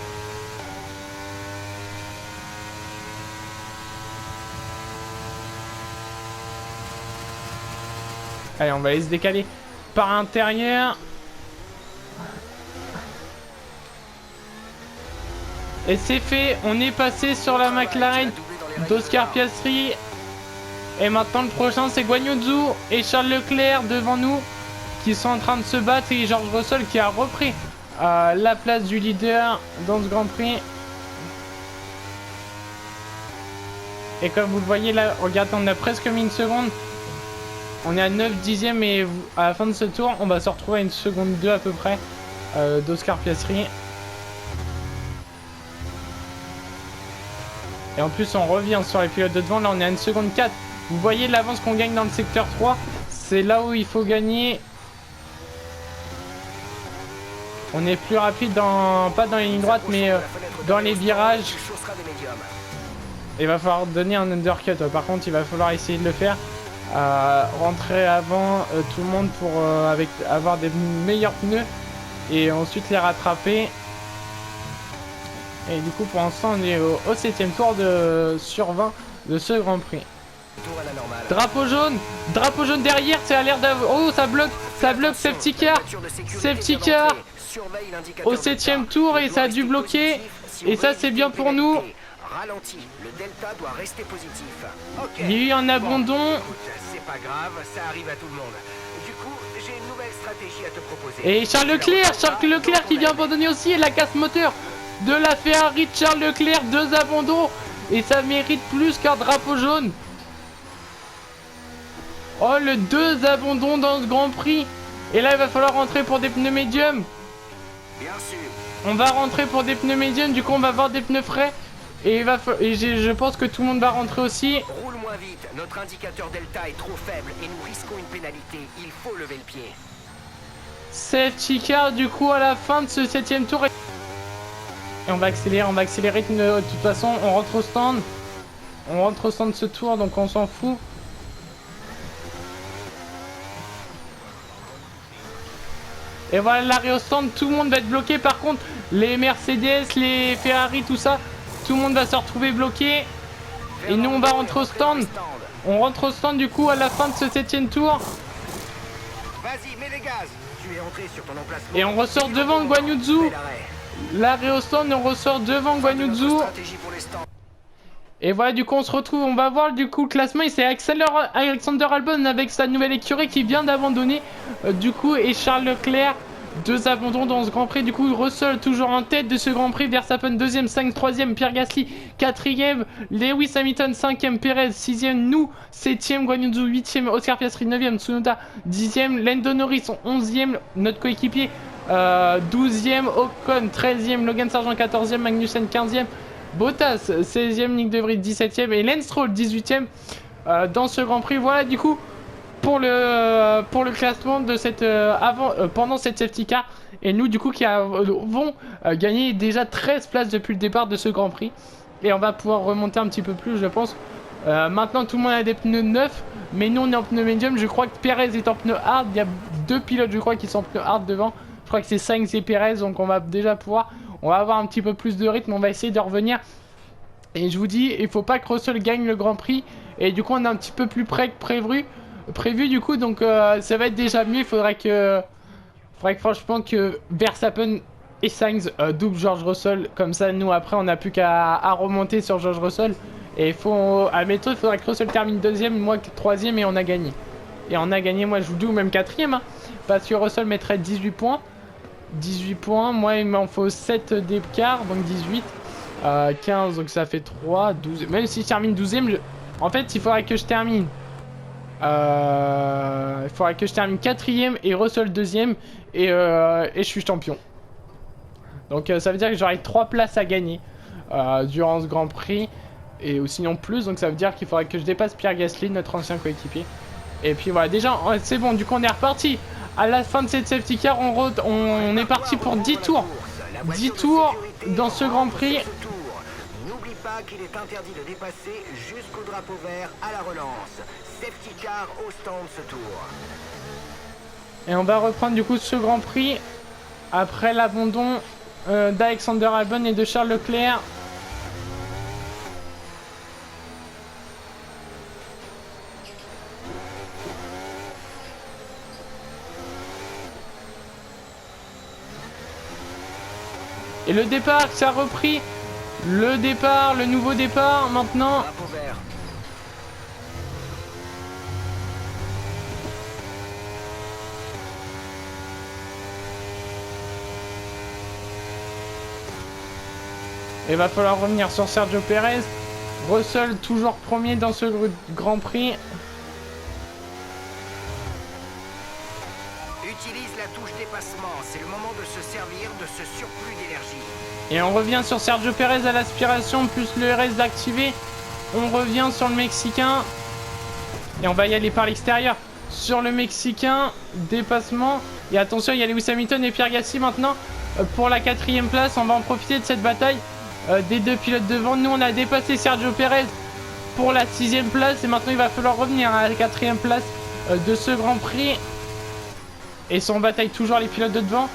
A: Allez, on va aller se décaler par l'intérieur. Et c'est fait, on est passé sur la McLaren d'Oscar Piastri. Et maintenant le prochain c'est Guan Yu Zhou et Charles Leclerc devant nous qui sont en train de se battre. Et George Russell qui a repris la place du leader dans ce Grand Prix. Et comme vous le voyez là, regardez, on a presque mis une seconde. On est à 9 dixièmes et à la fin de ce tour, on va se retrouver à une seconde 2 à peu près d'Oscar Piastri. Et en plus on revient sur les pilotes de devant, là on est à 1 seconde 4. Vous voyez l'avance qu'on gagne dans le secteur 3. C'est là où il faut gagner. On est plus rapide pas dans les lignes droites mais dans les virages. Il va falloir donner un undercut. Par contre il va falloir essayer de le faire. Rentrer avant tout le monde pour avoir des meilleurs pneus. Et ensuite les rattraper. Et du coup pour l'instant on est au 7ème tour sur 20 de ce Grand Prix. Drapeau jaune derrière, ça a l'air d'avoir... Oh ça bloque safety car au 7ème tour et ça a dû bloquer. Et ça c'est bien pour nous. Il y a eu un abandon.
D: C'est pas grave, ça arrive à tout le monde. Du coup, j'ai une nouvelle stratégie à te proposer.
A: Et Charles Leclerc qui vient abandonner aussi et la casse moteur de la Ferrari de Charles Leclerc, 2 abandons et ça mérite plus qu'un drapeau jaune. Oh le 2 abandons dans ce Grand Prix. Et là il va falloir rentrer pour des pneus médiums.
D: Bien sûr.
A: On va rentrer pour des pneus médiums, du coup on va avoir des pneus frais. Et je pense que tout le monde va rentrer aussi.
D: Roule moins vite, notre indicateur delta est trop faible et nous risquons une pénalité. Il faut lever le pied.
A: Safety car du coup à la fin de ce 7ème tour. Et on va accélérer de toute façon, on rentre au stand. On rentre au stand de ce tour, donc on s'en fout. Et voilà l'arrêt au stand, tout le monde va être bloqué. Par contre, les Mercedes, les Ferrari, tout ça, tout le monde va se retrouver bloqué. Et nous on va rentrer au stand. On rentre au stand du coup à la fin de ce 7ème tour.
D: Vas-y, mets les gaz. Tu es entré sur ton emplacement.
A: Et on ressort devant Guan Yu Zhou. L'arrêt au stand, on ressort devant Guan Yu Zhou. Et voilà, du coup on se retrouve, on va voir du coup le classement. Et c'est Alexander Albon avec sa nouvelle écurie qui vient d'abandonner du coup. Et Charles Leclerc, 2 abandons dans ce Grand Prix. Du coup Russell toujours en tête de ce Grand Prix. Verstappen 2ème, 3ème, Pierre Gasly 4ème, Lewis Hamilton 5ème, Perez 6ème, nous 7ème, Guan Yu Zhou 8ème, Oscar Piastri 9ème, Tsunoda 10ème, Lando Norris 11ème, notre coéquipier 12e, Ocon 13e, Logan Sargent 14e, Magnussen 15e, Bottas 16e, Nick De Vries 17e et Lance Stroll 18e dans ce Grand Prix. Voilà du coup pour le classement de cette pendant cette safety car, et nous du coup qui avons gagné déjà 13 places depuis le départ de ce Grand Prix, et on va pouvoir remonter un petit peu plus je pense. Maintenant tout le monde a des pneus neufs, mais nous on est en pneu médium. Je crois que Perez est en pneu hard, il y a 2 pilotes je crois qui sont en pneu hard devant. Je crois que c'est Sainz et Perez, donc on va déjà pouvoir, on va avoir un petit peu plus de rythme, on va essayer de revenir. Et je vous dis, il faut pas que Russell gagne le Grand Prix, et du coup on est un petit peu plus près que prévu du coup, donc ça va être déjà mieux. Il faudrait que franchement que Verstappen et Sainz doublent George Russell, comme ça nous après on n'a plus qu'à remonter sur George Russell. Et il faut, admettons, il faudrait que Russell termine 2e, moi 3e, et on a gagné. Et on a gagné, moi je vous dis, ou même 4e, hein, parce que Russell mettrait 18 points. 18 points, moi il m'en faut 7 d'écart, donc 18. 15, donc ça fait 3, 12. Même si je termine 12e, en fait il faudrait que je termine. Il faudrait que je termine 4e et Russell 2e, et je suis champion. Donc ça veut dire que j'aurai 3 places à gagner durant ce Grand Prix. Et sinon plus, donc ça veut dire qu'il faudrait que je dépasse Pierre Gasly, notre ancien coéquipier. Et puis voilà, déjà c'est bon, du coup on est reparti. À la fin de cette safety car, on est parti pour 10 tours. 10 tours dans ce Grand Prix.
D: N'oublie pas qu'il est interdit de dépasser jusqu'au drapeau vert à la relance. Safety car au stand ce tour.
A: Et on va reprendre du coup ce Grand Prix après l'abandon d'Alexander Albon et de Charles Leclerc. Et le départ, ça a repris. Le départ, le nouveau départ, maintenant. Il va falloir revenir sur Sergio Perez. Russell toujours premier dans ce Grand Prix.
D: Utilise la touche dépassement, c'est le moment de se servir de ce surplus d'énergie.
A: Et on revient sur Sergio Perez à l'aspiration, plus le RS d'activer. On revient sur le Mexicain. Et on va y aller par l'extérieur. Sur le Mexicain, dépassement. Et attention, il y a Lewis Hamilton et Pierre Gasly maintenant pour la 4e place. On va en profiter de cette bataille des 2 pilotes devant. Nous, on a dépassé Sergio Perez pour la 6e place. Et maintenant, il va falloir revenir à la 4e place de ce Grand Prix. Et on bataille toujours les pilotes de devant.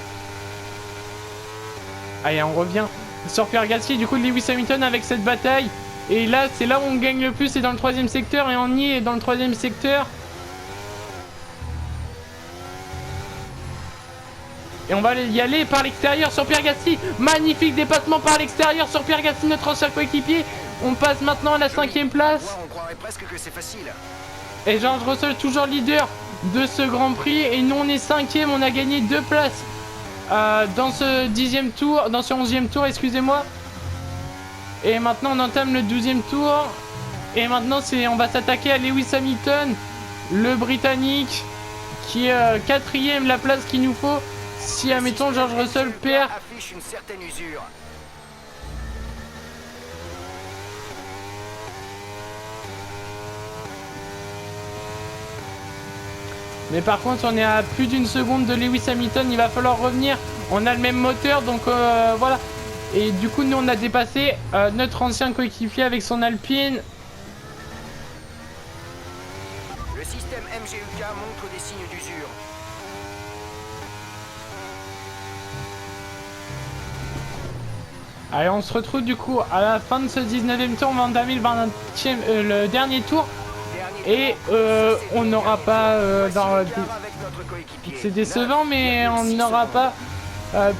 A: Allez, on revient sur Pierre Gasly. Du coup, Lewis Hamilton avec cette bataille. Et là, c'est là où on gagne le plus. C'est dans le 3e secteur. Et on y est dans le 3e secteur. Et on va y aller par l'extérieur sur Pierre Gasly. Magnifique dépassement par l'extérieur sur Pierre Gasly, notre ancien coéquipier. On passe maintenant à la 5e place.
D: On croirait presque que c'est facile.
A: Et George Russell toujours leader de ce Grand Prix. Et nous, on est 5e. On a gagné 2 places dans ce 10e tour. Dans ce 11e tour, excusez-moi. Et maintenant, on entame le 12e tour. Et maintenant, on va s'attaquer à Lewis Hamilton, le Britannique, qui est 4e, la place qu'il nous faut. Si, admettons, George Russell perd.
D: Affiche une certaine usure.
A: Mais par contre, on est à plus d'une seconde de Lewis Hamilton. Il va falloir revenir. On a le même moteur, donc voilà. Et du coup, nous, on a dépassé notre ancien coéquipier avec son Alpine.
D: Le système MGUK montre des signes d'usure.
A: Allez, on se retrouve du coup à la fin de ce 19e tour. On va entamer le dernier tour. Et on n'aura pas... c'est décevant, mais on n'aura pas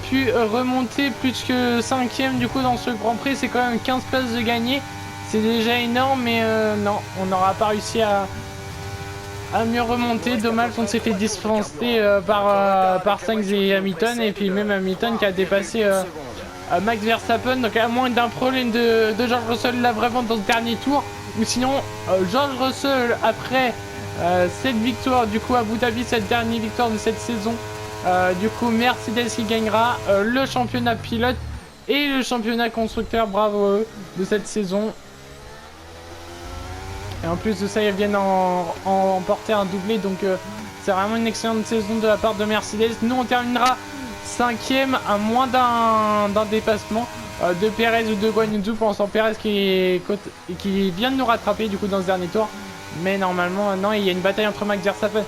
A: pu remonter plus que 5e du coup dans ce Grand Prix. C'est quand même 15 places de gagner. C'est déjà énorme, mais non, on n'aura pas réussi à mieux remonter. Dommage qu'on s'est fait distancer par Sainz et Hamilton. Et puis même Hamilton qui a dépassé... Max Verstappen, donc à moins d'un problème de George Russell là vraiment dans ce dernier tour, ou sinon George Russell après cette victoire du coup à Abu Dhabi, cette dernière victoire de cette saison Du coup, Mercedes qui gagnera le championnat pilote et le championnat constructeur. Bravo à eux de cette saison. Et en plus de ça, ils viennent en porter un doublé. Donc, c'est vraiment une excellente saison de la part de Mercedes. Nous, on terminera 5e à moins d'un dépassement de Perez ou de Guan Yu Zhou. Pour l'instant, Perez qui vient de nous rattraper du coup dans ce dernier tour. Mais normalement, non, il y a une bataille entre Max Verstappen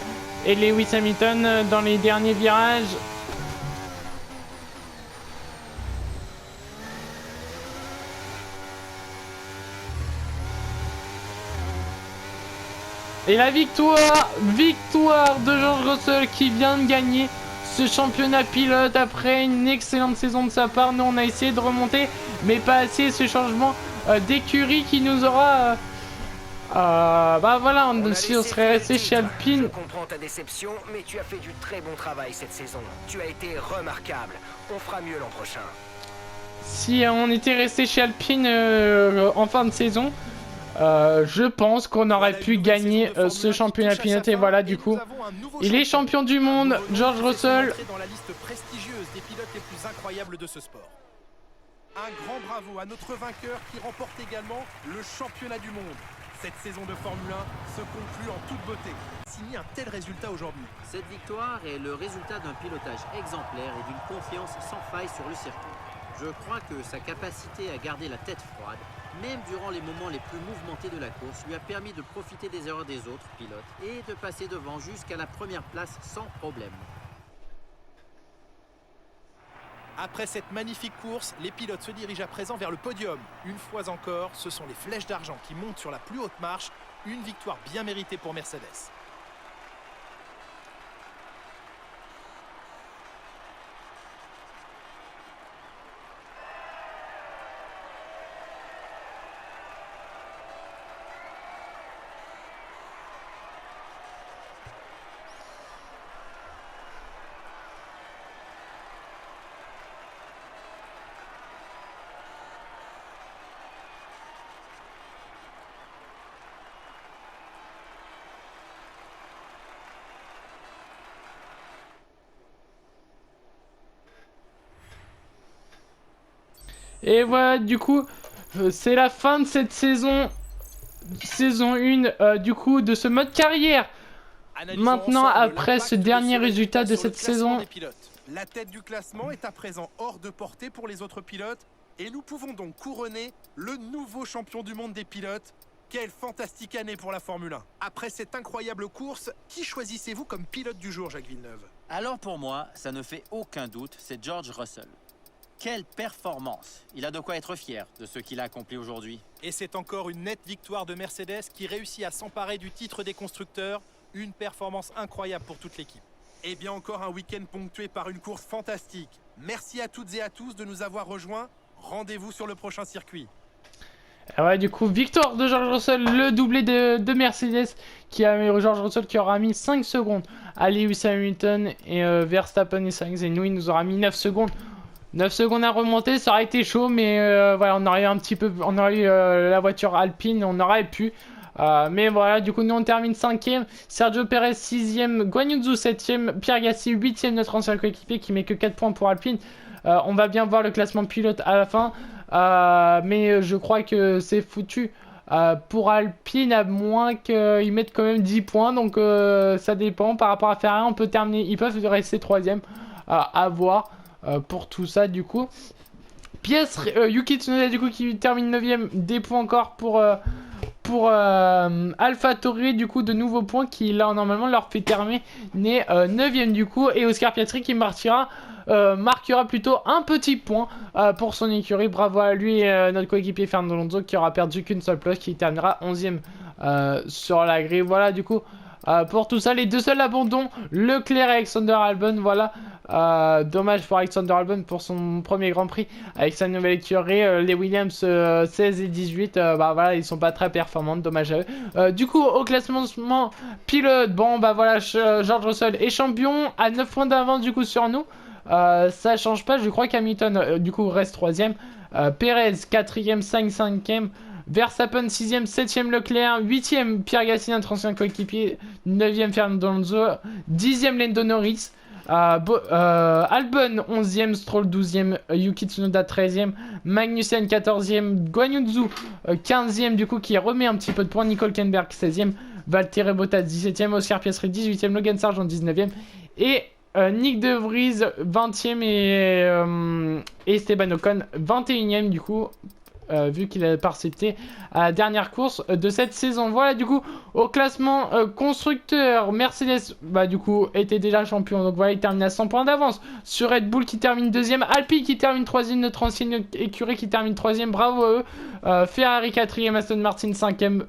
A: et Lewis Hamilton dans les derniers virages. Et la victoire de George Russell qui vient de gagner ce championnat pilote après une excellente saison de sa part. Nous, on a essayé de remonter, mais pas assez. Ce changement d'écurie qui nous aura... bah voilà, si on serait resté chez Alpine...
D: Je comprends ta déception, mais tu as fait du très bon travail cette saison. Tu as été remarquable. On fera mieux l'an prochain.
A: Si on était resté chez Alpine en fin de saison... je pense qu'on aurait pu gagner ce championnat pilote. Et voilà, du coup, il est champion du monde, George Russell.
B: Dans la liste prestigieuse des pilotes les plus incroyables de ce sport. Un grand bravo à notre vainqueur qui remporte également le championnat du monde. Cette saison de Formule 1 se conclut en toute beauté. Signer un tel résultat aujourd'hui.
C: Cette victoire est le résultat d'un pilotage exemplaire et d'une confiance sans faille sur le circuit. Je crois que sa capacité à garder la tête froide, même durant les moments les plus mouvementés de la course, lui a permis de profiter des erreurs des autres pilotes et de passer devant jusqu'à la première place sans problème.
B: Après cette magnifique course, les pilotes se dirigent à présent vers le podium. Une fois encore, ce sont les flèches d'argent qui montent sur la plus haute marche. Une victoire bien méritée pour Mercedes.
A: Et voilà, du coup, c'est la fin de cette saison 1, du coup, de ce mode carrière. Maintenant, après ce dernier résultat de cette saison...
B: La tête du classement est à présent hors de portée pour les autres pilotes. Et nous pouvons donc couronner le nouveau champion du monde des pilotes. Quelle fantastique année pour la Formule 1. Après cette incroyable course, qui choisissez-vous comme pilote du jour, Jacques Villeneuve?
C: Alors pour moi, ça ne fait aucun doute, c'est George Russell. Quelle performance! Il a de quoi être fier de ce qu'il a accompli aujourd'hui.
B: Et c'est encore une nette victoire de Mercedes qui réussit à s'emparer du titre des constructeurs. Une performance incroyable pour toute l'équipe. Et bien encore un week-end ponctué par une course fantastique. Merci à toutes et à tous de nous avoir rejoints. Rendez-vous sur le prochain circuit.
A: Et ouais, du coup, victoire de George Russell, le doublé de Mercedes, George Russell qui aura mis 5 secondes à Lewis Hamilton et Verstappen et Sainz. Et nous, il nous aura mis 9 secondes. 9 secondes à remonter, ça aurait été chaud, mais voilà, on aurait eu un petit peu, on aurait eu la voiture Alpine, on aurait pu. Mais voilà, du coup, nous on termine 5ème, Sergio Perez 6ème, Guan Yu Zhou 7ème, Pierre Gasly 8ème, notre ancien coéquipier qui met que 4 points pour Alpine. On va bien voir le classement pilote à la fin, mais je crois que c'est foutu pour Alpine, à moins qu'ils mettent quand même 10 points, donc ça dépend. Par rapport à Ferrari, on peut terminer, ils peuvent rester 3ème, à voir. Pour tout ça, du coup, Yuki Tsunoda, du coup, qui termine 9ème, des points encore pour AlphaTauri, du coup, de nouveaux points qui là normalement leur fait terminer 9ème, du coup, et Oscar Piastri qui marquera plutôt un petit point pour son écurie. Bravo à lui et notre coéquipier Fernando Alonso qui aura perdu qu'une seule place, qui terminera 11ème sur la grille. Voilà, du coup, pour tout ça, les deux seuls abandons, Leclerc et Alexander Albon. Voilà, dommage pour Alexander Albon pour son premier Grand Prix avec sa nouvelle écurie. Les Williams 16 et 18, bah voilà, ils sont pas très performants, dommage à eux. Du coup, au classement pilote, bon bah voilà, George Russell est champion à 9 points d'avance du coup sur nous. Ça change pas, je crois qu'Hamilton du coup reste 3ème, Perez 4ème, Sainz 5ème, Verstappen 6ème, 7ème Leclerc, 8ème Pierre Gasly, notre ancien coéquipier, 9ème Fernando Alonso, 10ème Lando Norris, Albon 11e, Stroll 12e, Yuki Tsunoda 13e, Magnussen 14e, Guan Yu Zhou 15e du coup qui remet un petit peu de points, Nicole Kenberg 16e, Valtteri Bottas 17e, Oscar Piastri 18e, Logan Sargent 19e et Nick De Vries 20e et Esteban Ocon 21e du coup. Vu qu'il a participé à la dernière course de cette saison. Voilà du coup au classement constructeur, Mercedes bah du coup était déjà champion, donc voilà il termine à 100 points d'avance sur Red Bull qui termine 2ème, Alpine qui termine 3ème, notre ancienne écurie qui termine 3ème, bravo à eux, Ferrari 4ème, Aston Martin 5ème,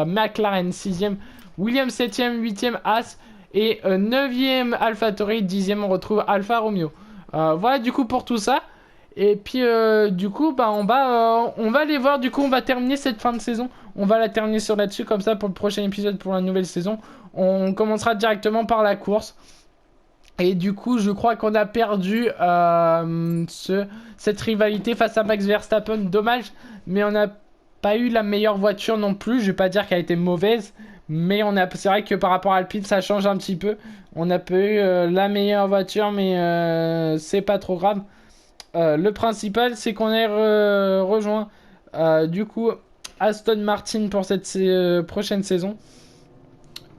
A: McLaren 6ème, Williams 7ème, 8ème As et 9ème AlphaTauri, 10ème on retrouve Alfa Romeo. Voilà du coup pour tout ça. Et puis du coup bah on va aller voir, du coup on va terminer cette fin de saison, on va la terminer sur là-dessus comme ça pour le prochain épisode, pour la nouvelle saison on commencera directement par la course. Et du coup je crois qu'on a perdu cette rivalité face à Max Verstappen, dommage, mais on n'a pas eu la meilleure voiture non plus, je vais pas dire qu'elle a été mauvaise, mais c'est vrai que par rapport à Alpine ça change un petit peu, on a pas eu la meilleure voiture, mais c'est pas trop grave. Le principal c'est qu'on ait rejoint du coup Aston Martin pour cette prochaine saison.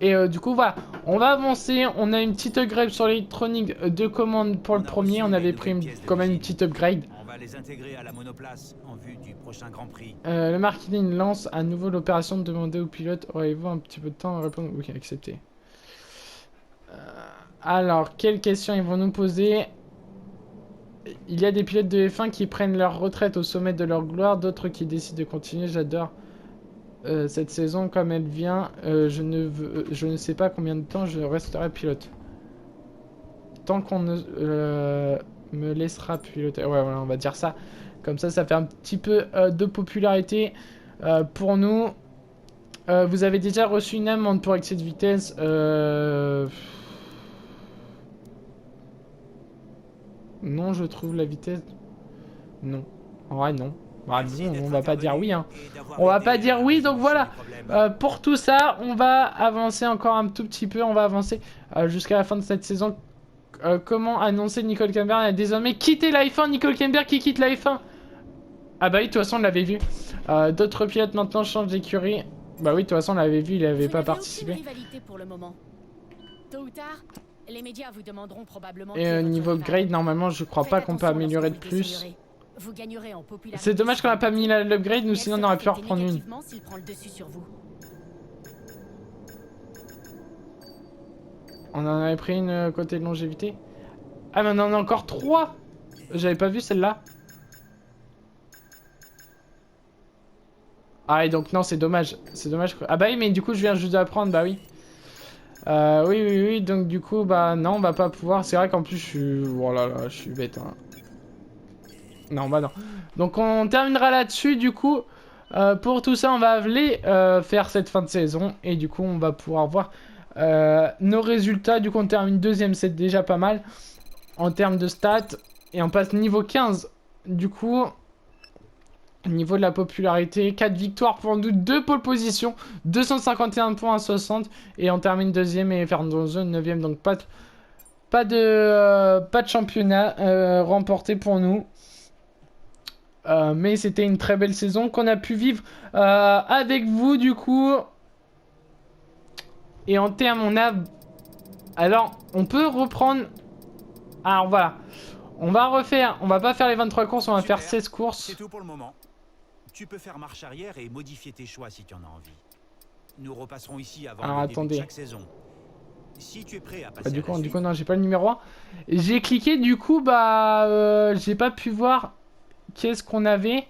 A: Et du coup voilà, on va avancer, on a une petite upgrade sur l'électronique de commande pour le premier, on avait pris quand même une petite upgrade.
E: On va les intégrer à la monoplace en vue du prochain Grand Prix.
A: Le marketing lance à nouveau l'opération de demander aux pilotes, aurez-vous un petit peu de temps à répondre? Oui, accepté. Alors, quelles questions ils vont nous poser? Il y a des pilotes de F1 qui prennent leur retraite au sommet de leur gloire, d'autres qui décident de continuer. J'adore cette saison comme elle vient. Je ne sais pas combien de temps je resterai pilote. Tant qu'on me laissera piloter. Ouais, voilà, on va dire ça. Comme ça fait un petit peu de popularité pour nous. Vous avez déjà reçu une amende pour excès de vitesse. Non, je trouve la vitesse. Non. Ouais, non. Bah, non, on va pas dire oui. Hein. On va pas dire oui, donc voilà. Pour tout ça, on va avancer encore un tout petit peu. On va avancer jusqu'à la fin de cette saison. Comment annoncer Nicole Kenberg a désormais quitté la F1? Nicole Kenberg qui quitte la F1. Ah bah oui, de toute façon, on l'avait vu. D'autres pilotes maintenant changent d'écurie. Bah oui, de toute façon, on l'avait vu, il avait pas participé.
F: Pour le moment. Tôt ou tard, les médias vous demanderont probablement.
A: Et niveau upgrade, normalement, je crois pas qu'on peut améliorer de plus.
F: Vous gagnerez en popularité.
A: C'est dommage qu'on a pas mis l'upgrade, nous sinon on aurait pu en reprendre une.
F: S'il prend le dessus sur vous.
A: On en avait pris une côté de longévité. Ah mais on en a encore 3. J'avais pas vu celle-là. Ah et donc non, c'est dommage. C'est dommage. Ah bah oui, mais du coup je viens juste d'apprendre, bah oui. Oui, donc du coup, bah non, on va pas pouvoir. C'est vrai qu'en plus je suis... Oh là là, je suis bête, hein. Non, bah non. Donc on terminera là-dessus, du coup. Pour tout ça, on va aller faire cette fin de saison. Et du coup, on va pouvoir voir nos résultats. Du coup, on termine 2ème, c'est déjà pas mal. En termes de stats. Et on passe niveau 15. Du coup, niveau de la popularité, 4 victoires pour nous, 2 pole positions, 251 points à 60. Et on termine 2ème et Fernando 9ème. Donc pas de championnat remporté pour nous. Mais c'était une très belle saison qu'on a pu vivre avec vous du coup. Et en termes, on a... Alors, on peut reprendre... Alors voilà. On va refaire... On va pas faire les 23 courses, on va faire 16 courses.
E: C'est tout pour le moment. Tu peux faire marche arrière et modifier tes choix si tu en as envie. Nous repasserons ici avant le début de chaque saison. Si tu es prêt à passer
A: du coup, non, j'ai pas le numéro 1. J'ai cliqué, du coup, bah... j'ai pas pu voir... Qu'est-ce qu'on avait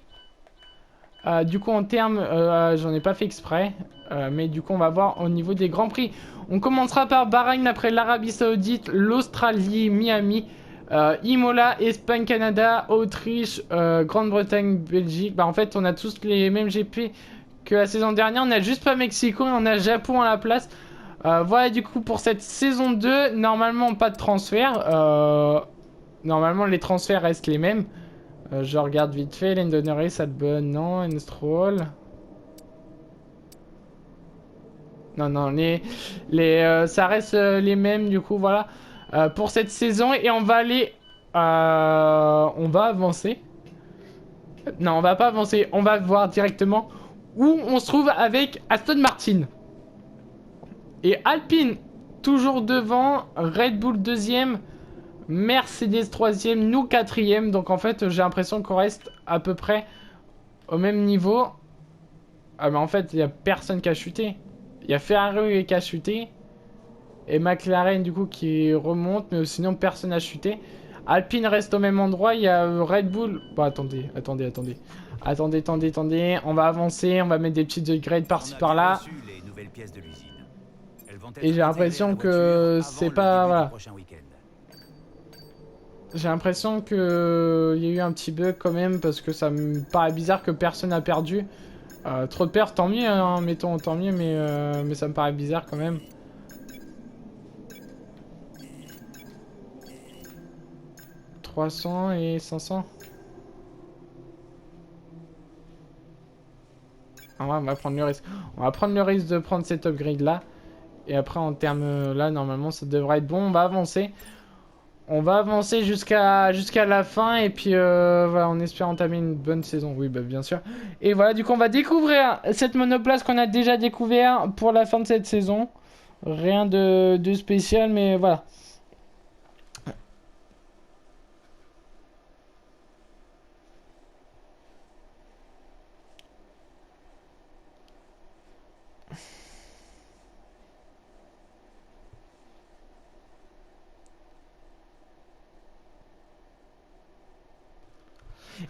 A: du coup en termes, j'en ai pas fait exprès, mais du coup on va voir au niveau des grands prix. On commencera par Bahreïn, après l'Arabie Saoudite, l'Australie, Miami, Imola, Espagne, Canada, Autriche, Grande-Bretagne, Belgique. Bah en fait on a tous les mêmes GP que la saison dernière, on a juste pas Mexico et on a Japon à la place. Voilà du coup pour cette saison 2, normalement pas de transfert, normalement les transferts restent les mêmes. Je regarde vite fait, Lando Norris, Albon, non, Stroll. Non, ça reste les mêmes, du coup, voilà. pour cette saison. Et on va aller... on va avancer. Non, on va pas avancer. On va voir directement où on se trouve avec Aston Martin. Et Alpine, toujours devant. Red Bull deuxième. Mercedes troisième. Nous quatrième. Donc en fait, j'ai l'impression qu'on reste à peu près au même niveau. Ah, mais en fait, il n'y a personne qui a chuté. Il y a Ferrari qui a chuté. Et McLaren, du coup, qui remonte. Mais sinon, personne n'a chuté. Alpine reste au même endroit. Il y a Red Bull. Bon, attendez. On va avancer. On va mettre des petites upgrades par-ci par-là. Et j'ai l'impression que c'est pas... Voilà. J'ai l'impression que il y a eu un petit bug quand même. Parce que ça me paraît bizarre que personne n'a perdu. Trop de pertes, tant mieux, hein, mettons, tant mieux, mais ça me paraît bizarre quand même. « 300 et 500 ». Ah ouais, on va prendre le risque. On va prendre le risque de prendre cet upgrade là. Et après, en termes là, normalement, ça devrait être bon. On va avancer. On va avancer jusqu'à la fin. Et puis, voilà, on espère entamer une bonne saison. Oui, bah, bien sûr. Et voilà, du coup, on va découvrir cette monoplace qu'on a déjà découvert pour la fin de cette saison. Rien de spécial, mais voilà.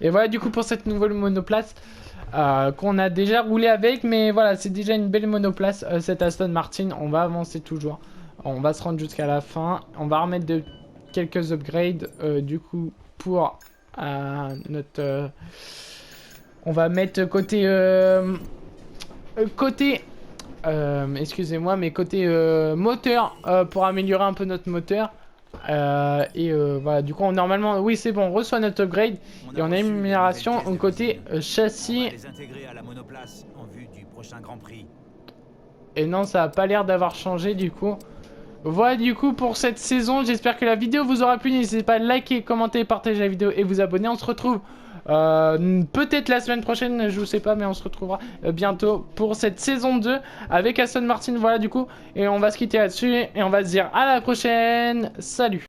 A: Et voilà du coup pour cette nouvelle monoplace qu'on a déjà roulé avec. Mais voilà, c'est déjà une belle monoplace cette Aston Martin. On va avancer toujours. On va se rendre jusqu'à la fin. On va remettre quelques upgrades du coup pour notre... on va mettre côté... excusez-moi, mais côté moteur pour améliorer un peu notre moteur. Voilà, du coup, normalement, oui, c'est bon, on reçoit notre upgrade et on a une amélioration au côté châssis. Et non, ça a pas l'air d'avoir changé du coup. Voilà du coup pour cette saison. J'espère que la vidéo vous aura plu. N'hésitez pas à liker, commenter, partager la vidéo et vous abonner. On se retrouve peut-être la semaine prochaine, je sais pas, mais on se retrouvera bientôt pour cette saison 2 avec Aston Martin. Voilà du coup, et on va se quitter là-dessus et on va se dire à la prochaine. Salut.